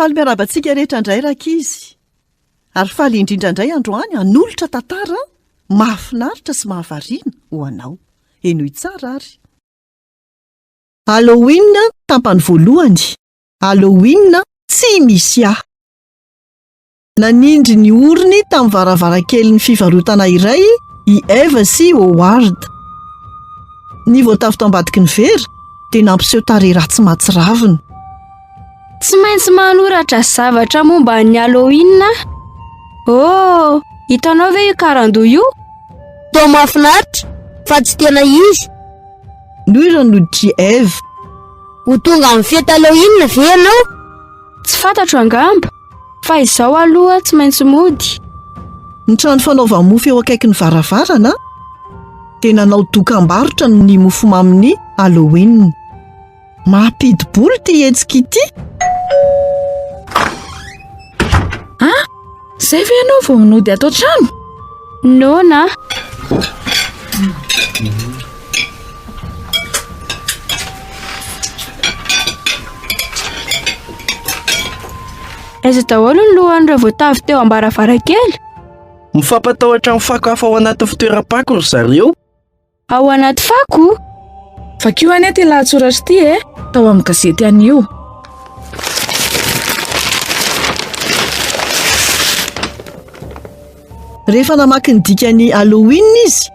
Faly miarabantsika rehetra indray rakizy. Ary faly indrindra indray androany hanolotra tantara mahafinaritra sy mahavariana ho anao. Enoy tsara ary. Halloween tampany voalohany. Halloween tsy misy ahy. Nanindry ny orony tamin'ny varavarankelin'ny fivarotana iray i Eva sy Howard. Ny voatavy tao ambadiky ny vera dia nampiseho tarehy ratsy matsiravina. Tsy maintsy manoratra zavatra momba ny Halloween. Oh, hitanao ve io karandoha io? Toa mahafinaritra, fa tsy tena izy. Noho iranoditry Eva. Ho tonga amin'ny fety Halloween ve ianao? Tsy fantatro angamba, fa izao aloha tsy maintsy mody. Ny trano fanaova-mofo eo akaikin'ny varavarana dia nanao dokam-barotra ny mofomamy Halloween. Mampidi-boly ty hetsika ity. Zay ve ianao vao minody ato trano? Nona. Aiza daholo ny lohan'ireo voatavy teo am-baravarankely? Mifampatahotra amin'ny fako hafa ao anaty fitoeram-pako ry zareo. Ao anaty fako? Vakio anety lahatsoratra ity tao amin'ny gazety anio. Rehefa namaky ny dikany Halloween izy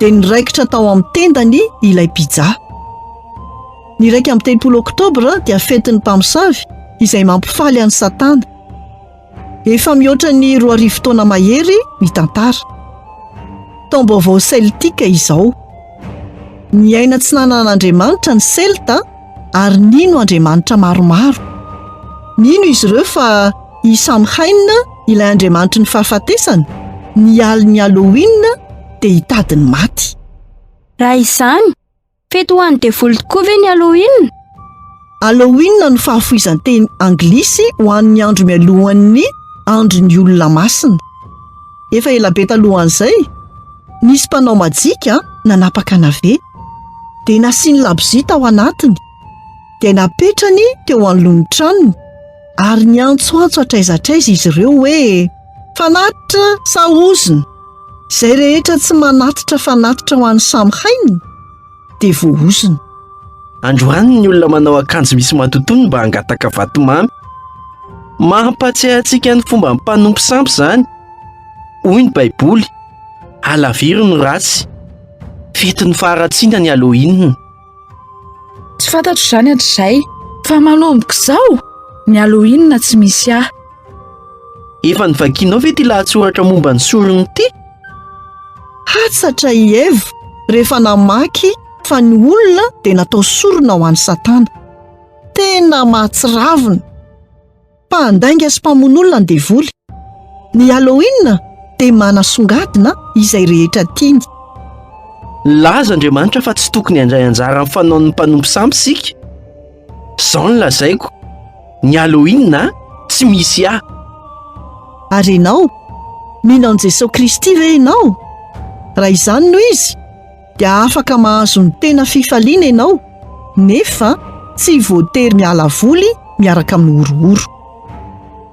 dia niraikitra tao amin'ny tendany ilay pizza. Ny raika amin'ny 30 oktobra dia fetin'ny mpamosavy izay mampifaly an'i Satana. Efa mihoatra ny 2 taona mahery ny tantara. Taom-baovao celtika izao. Niaina tsy nanan'Andriamanitra ny Celta ary nino Andriamanitra maromaro. Nino izy ireo fa i Samhain ilay Andriamanitra ny fahafatesana, ny aliny Halloween dia hitady ny maty. Raha izany, fety ho an'ny devoly tokoa ve ny Halloween? Halloween no fahafoizan-teny anglisy ho an'ny andro mialohan'ny andron'ny olona masina. Efa elabe talohan'izay, nisy mpanao majika nanapaka nave dia nasiany labozita ao anatiny dia napetrany teo anoloan'ny tranony ary niantsoantso atraizatraiza izy ireo hoe fanatitra sa ozona. Izay rehetra tsy manatitra fanatitra ho an'ny Samhain dia voaozona. Androany ny olona manao akanjo misy matotono mba hangataka vatomamy. Mampatsiahy antsika ny fomba mpanompo sampy izany. Hoy ny Baiboly, alaviro ny ratsy, fetin'ny faharatsiana ny Halloween. Tsy fantatro izany hatrizay, fa malomboko izao ny Halloween tsy misy ahy. Efa nivakianao ve ty lahatsoratra momba ny sorony ity? Hatsatra i Eva rehefa namaky fa ny olona dia natao sorona ho an'i Satana. Tena mahatsiravina. Mpandainga sy mpamono ny devoly. Ny Halloween dia manasongadina izay rehetra tiany. Laza Andriamanitra fa tsy tokony handray anjara amin'ny fanaon'ny mpanompo sampy sika. Izao no lazaiko, ny Halloween tsy misy ahy. Ary ianao, mino an'i Jesosy Kristy ve ianao? Raha izany no izy, dia afaka mahazo ny tena fifaliana ianao, nefa tsy voatery miala voly miaraka amin'ny orooro.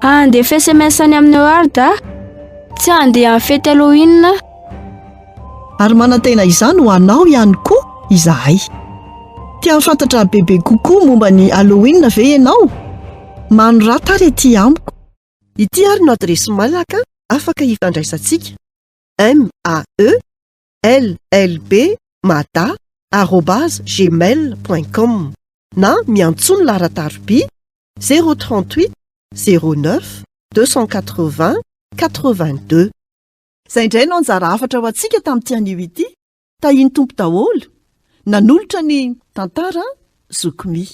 Andeha SMS any amin'ny Howard tsy andeha amin'ny fety Halloween. Ary manantena izany ho anao ihany koa izahay. Tia mifantatra bebe kokoa momba ny Halloween ve ianao? Manorata ary ety amiko. Ity ary no adresy malaka afaka hifandraisantsika. maellb@gmail.com na miantsoana laharan-tarobia 038 09 280 82. Izay indray no anjara afatra ho antsika tamin'ity anio ity. Tahiny tompo daholo, nanolotra ny tantara zokomy.